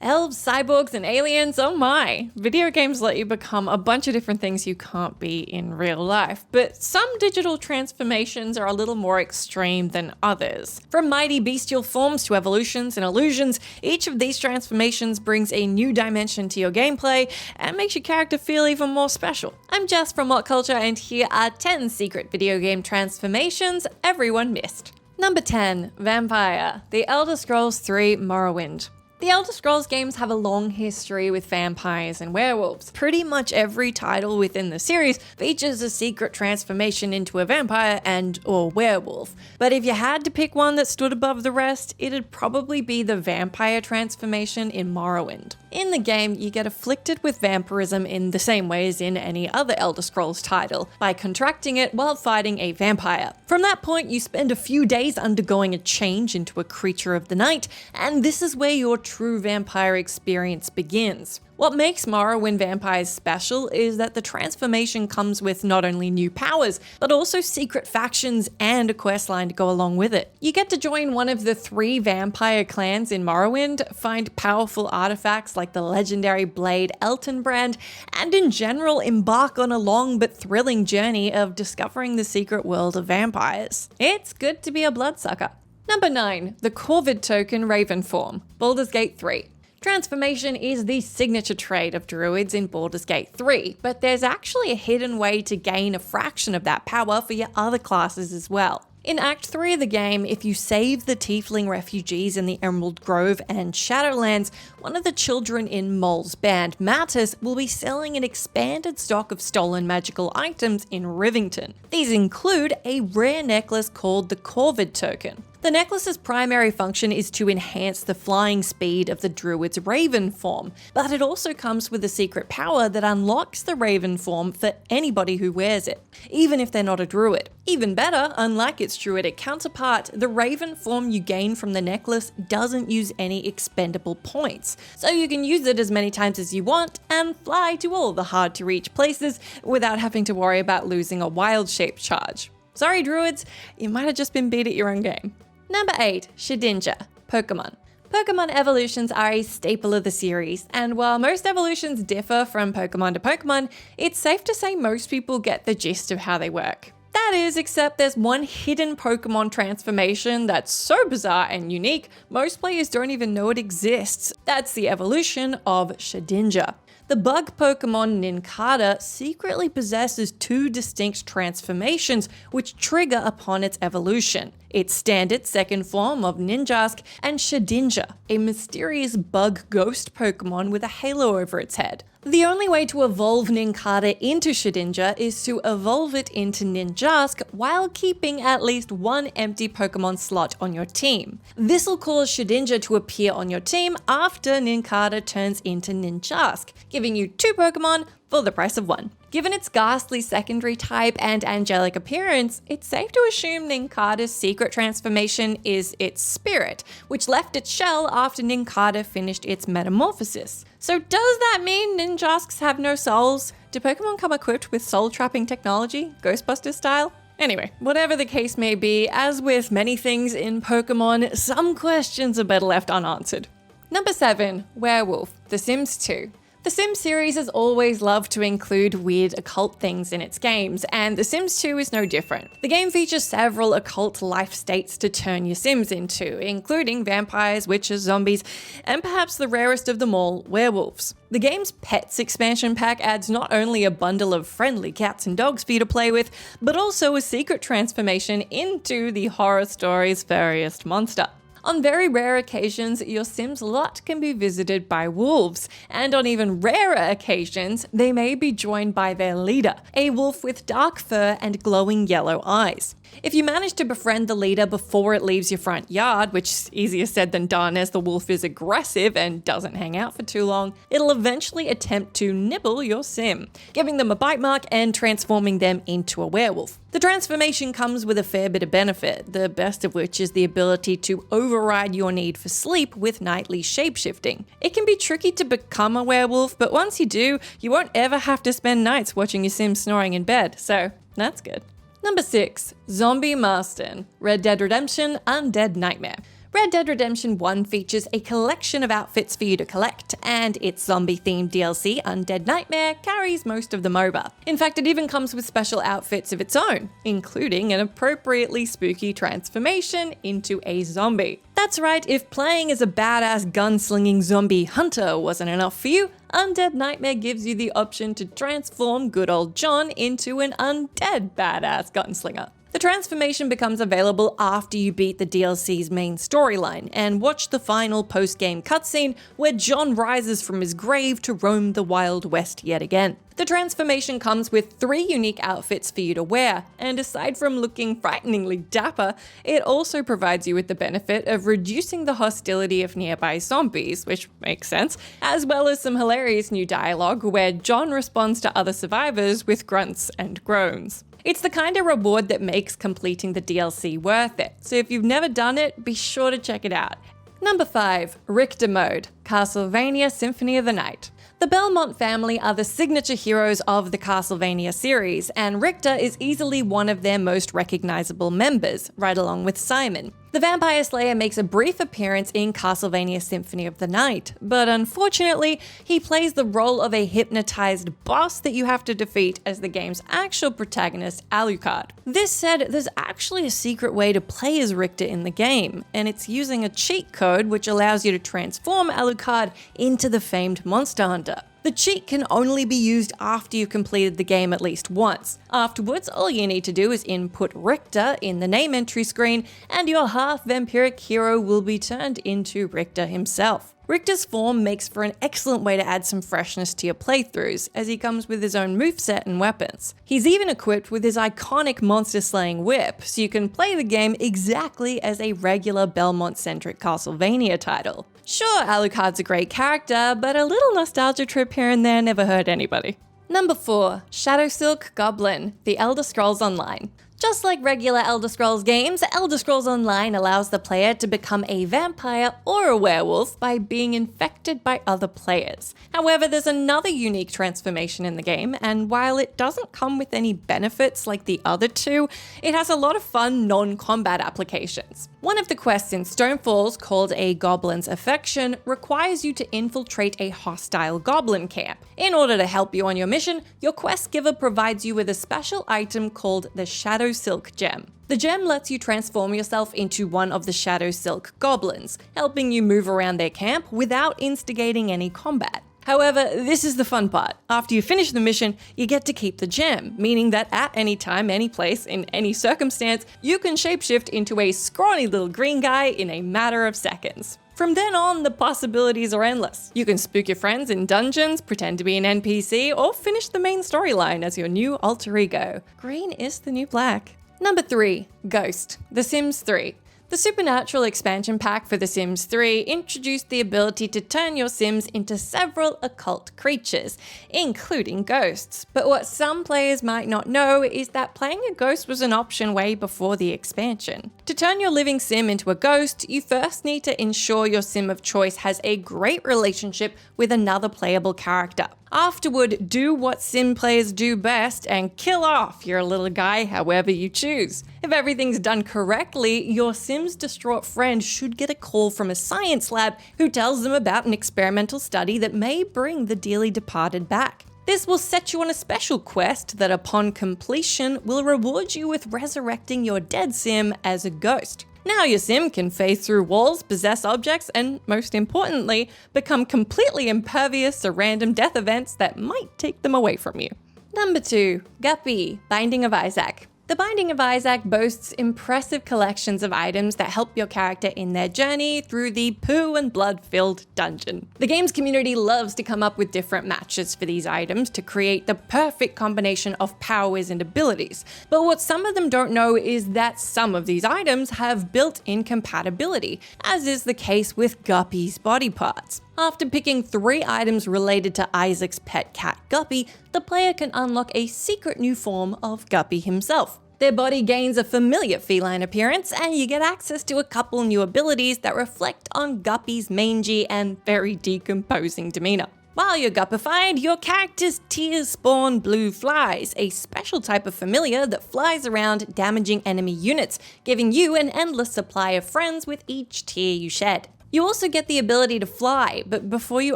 Elves, cyborgs, and aliens, oh my. Video games let you become a bunch of different things you can't be in real life, but some digital transformations are a little more extreme than others. From mighty bestial forms to evolutions and illusions, each of these transformations brings a new dimension to your gameplay and makes your character feel even more special. I'm Jess from WhatCulture, and here are 10 secret video game transformations everyone missed. Number 10. Vampire. The Elder Scrolls 3 Morrowind. The Elder Scrolls games have a long history with vampires and werewolves. Pretty much every title within the series features a secret transformation into a vampire and/or werewolf. But if you had to pick one that stood above the rest, it'd probably be the vampire transformation in Morrowind. In the game, you get afflicted with vampirism in the same way as in any other Elder Scrolls title, by contracting it while fighting a vampire. From that point, you spend a few days undergoing a change into a creature of the night, and this is where your true vampire experience begins. What makes Morrowind vampires special is that the transformation comes with not only new powers, but also secret factions and a questline to go along with it. You get to join one of the 3 vampire clans in Morrowind, find powerful artifacts like the legendary blade Eltenbrand, and in general embark on a long but thrilling journey of discovering the secret world of vampires. It's good to be a bloodsucker. Number 9. The Corvid token Raven form. Baldur's Gate 3. Transformation is the signature trait of druids in Baldur's Gate 3, but there's actually a hidden way to gain a fraction of that power for your other classes as well. In Act 3 of the game, if you save the tiefling refugees in the Emerald Grove and Shadowlands, one of the children in Mole's band, Mattis, will be selling an expanded stock of stolen magical items in Rivington. These include a rare necklace called the Corvid token. The necklace's primary function is to enhance the flying speed of the druid's raven form, but it also comes with a secret power that unlocks the raven form for anybody who wears it, even if they're not a druid. Even better, unlike its druidic counterpart, the raven form you gain from the necklace doesn't use any expendable points, so you can use it as many times as you want and fly to all the hard-to-reach places without having to worry about losing a wild shape charge. Sorry druids, you might have just been beat at your own game. Number 8. Shedinja. Pokemon. Pokemon evolutions are a staple of the series, and while most evolutions differ from Pokemon to Pokemon, it's safe to say most people get the gist of how they work. That is, except there's one hidden Pokemon transformation that's so bizarre and unique, most players don't even know it exists. That's the evolution of Shedinja. The bug Pokemon Nincada secretly possesses 2 distinct transformations which trigger upon its evolution. Its standard second form of Ninjask and Shedinja, a mysterious bug ghost Pokemon with a halo over its head. The only way to evolve Nincada into Shedinja is to evolve it into Ninjask while keeping at least 1 empty Pokemon slot on your team. This will cause Shedinja to appear on your team after Nincada turns into Ninjask, giving you 2 Pokemon for the price of 1. Given its ghastly secondary type and angelic appearance, it's safe to assume Nincada's secret transformation is its spirit, which left its shell after Nincada finished its metamorphosis. So does that mean Ninjasks have no souls? Do Pokemon come equipped with soul-trapping technology, Ghostbusters style? Anyway, whatever the case may be, as with many things in Pokemon, some questions are better left unanswered. Number 7. Werewolf. The Sims 2. The Sims series has always loved to include weird occult things in its games, and The Sims 2 is no different. The game features several occult life states to turn your Sims into, including vampires, witches, zombies, and perhaps the rarest of them all, werewolves. The game's Pets expansion pack adds not only a bundle of friendly cats and dogs for you to play with, but also a secret transformation into the horror story's furriest monster. On very rare occasions, your Sim's lot can be visited by wolves, and on even rarer occasions, they may be joined by their leader, a wolf with dark fur and glowing yellow eyes. If you manage to befriend the leader before it leaves your front yard, which is easier said than done as the wolf is aggressive and doesn't hang out for too long, it'll eventually attempt to nibble your Sim, giving them a bite mark and transforming them into a werewolf. The transformation comes with a fair bit of benefit, the best of which is the ability to override your need for sleep with nightly shapeshifting. It can be tricky to become a werewolf, but once you do, you won't ever have to spend nights watching your Sim snoring in bed, so that's good. Number 6. Zombie Marston. Red Dead Redemption Undead Nightmare. Red Dead Redemption 1 features a collection of outfits for you to collect, and its zombie-themed DLC, Undead Nightmare, carries most of them over. In fact, it even comes with special outfits of its own, including an appropriately spooky transformation into a zombie. That's right, if playing as a badass gunslinging zombie hunter wasn't enough for you, Undead Nightmare gives you the option to transform good old John into an undead badass gunslinger. The transformation becomes available after you beat the DLC's main storyline and watch the final post-game cutscene where John rises from his grave to roam the Wild West yet again. The transformation comes with 3 unique outfits for you to wear, and aside from looking frighteningly dapper, it also provides you with the benefit of reducing the hostility of nearby zombies, which makes sense, as well as some hilarious new dialogue where John responds to other survivors with grunts and groans. It's the kind of reward that makes completing the DLC worth it, so if you've never done it, be sure to check it out. Number 5, Richter Mode, Castlevania Symphony of the Night. The Belmont family are the signature heroes of the Castlevania series, and Richter is easily one of their most recognizable members, right along with Simon. The Vampire Slayer makes a brief appearance in Castlevania Symphony of the Night, but unfortunately, he plays the role of a hypnotized boss that you have to defeat as the game's actual protagonist, Alucard. This said, there's actually a secret way to play as Richter in the game, and it's using a cheat code which allows you to transform Alucard into the famed Monster Hunter. The cheat can only be used after you've completed the game at least once. Afterwards, all you need to do is input Richter in the name entry screen, and your half-vampiric hero will be turned into Richter himself. Richter's form makes for an excellent way to add some freshness to your playthroughs, as he comes with his own moveset and weapons. He's even equipped with his iconic monster-slaying whip, so you can play the game exactly as a regular Belmont-centric Castlevania title. Sure, Alucard's a great character, but a little nostalgia trip here and there never hurt anybody. Number 4, Shadowsilk Goblin, The Elder Scrolls Online. Just like regular Elder Scrolls games, Elder Scrolls Online allows the player to become a vampire or a werewolf by being infected by other players. However, there's another unique transformation in the game, and while it doesn't come with any benefits like the other two, it has a lot of fun non-combat applications. One of the quests in Stonefalls, called a Goblin's Affection, requires you to infiltrate a hostile goblin camp. In order to help you on your mission, your quest giver provides you with a special item called the Shadowsilk Gem. The gem lets you transform yourself into one of the Shadowsilk goblins, helping you move around their camp without instigating any combat. However, this is the fun part. After you finish the mission, you get to keep the gem, meaning that at any time, any place, in any circumstance, you can shapeshift into a scrawny little green guy in a matter of seconds. From then on, the possibilities are endless. You can spook your friends in dungeons, pretend to be an NPC, or finish the main storyline as your new alter ego. Green is the new black. Number 3, Ghost, The Sims 3. The Supernatural expansion pack for The Sims 3 introduced the ability to turn your Sims into several occult creatures, including ghosts. But what some players might not know is that playing a ghost was an option way before the expansion. To turn your living Sim into a ghost, you first need to ensure your Sim of choice has a great relationship with another playable character. Afterward, do what Sim players do best and kill off your little guy however you choose. If everything's done correctly, your Sim's distraught friend should get a call from a science lab who tells them about an experimental study that may bring the dearly departed back. This will set you on a special quest that upon completion will reward you with resurrecting your dead Sim as a ghost. Now your Sim can phase through walls, possess objects, and most importantly, become completely impervious to random death events that might take them away from you. Number 2, Guppy, Binding of Isaac. The Binding of Isaac boasts impressive collections of items that help your character in their journey through the poo and blood-filled dungeon. The game's community loves to come up with different matches for these items to create the perfect combination of powers and abilities. But what some of them don't know is that some of these items have built-in compatibility, as is the case with Guppy's body parts. After picking 3 items related to Isaac's pet cat Guppy, the player can unlock a secret new form of Guppy himself. Their body gains a familiar feline appearance, and you get access to a couple new abilities that reflect on Guppy's mangy and very decomposing demeanor. While you're guppified, your character's tiers spawn blue flies, a special type of familiar that flies around damaging enemy units, giving you an endless supply of friends with each tier you shed. You also get the ability to fly, but before you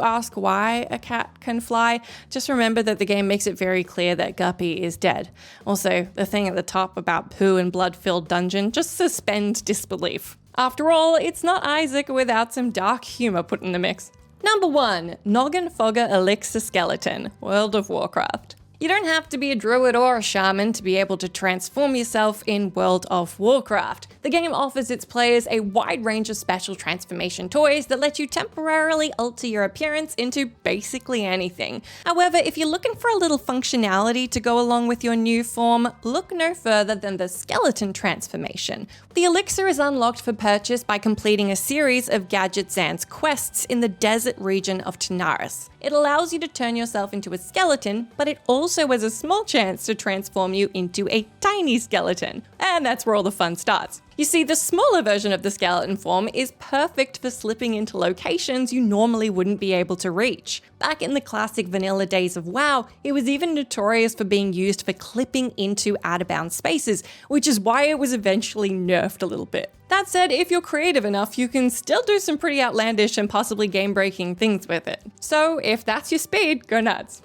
ask why a cat can fly, just remember that the game makes it very clear that Guppy is dead. Also, the thing at the top about poo and blood-filled dungeon, just suspend disbelief. After all, it's not Isaac without some dark humor put in the mix. Number 1, Noggin Fogger Elixir Skeleton, World of Warcraft. You don't have to be a druid or a shaman to be able to transform yourself in World of Warcraft. The game offers its players a wide range of special transformation toys that let you temporarily alter your appearance into basically anything. However, if you're looking for a little functionality to go along with your new form, look no further than the skeleton transformation. The elixir is unlocked for purchase by completing a series of Gadget Zan's quests in the desert region of Tanaris. It allows you to turn yourself into a skeleton, but it also has a small chance to transform you into a tiny skeleton. And that's where all the fun starts. You see, the smaller version of the skeleton form is perfect for slipping into locations you normally wouldn't be able to reach. Back in the classic vanilla days of WoW, it was even notorious for being used for clipping into out-of-bounds spaces, which is why it was eventually nerfed a little bit. That said, if you're creative enough, you can still do some pretty outlandish and possibly game-breaking things with it. So if that's your speed, go nuts.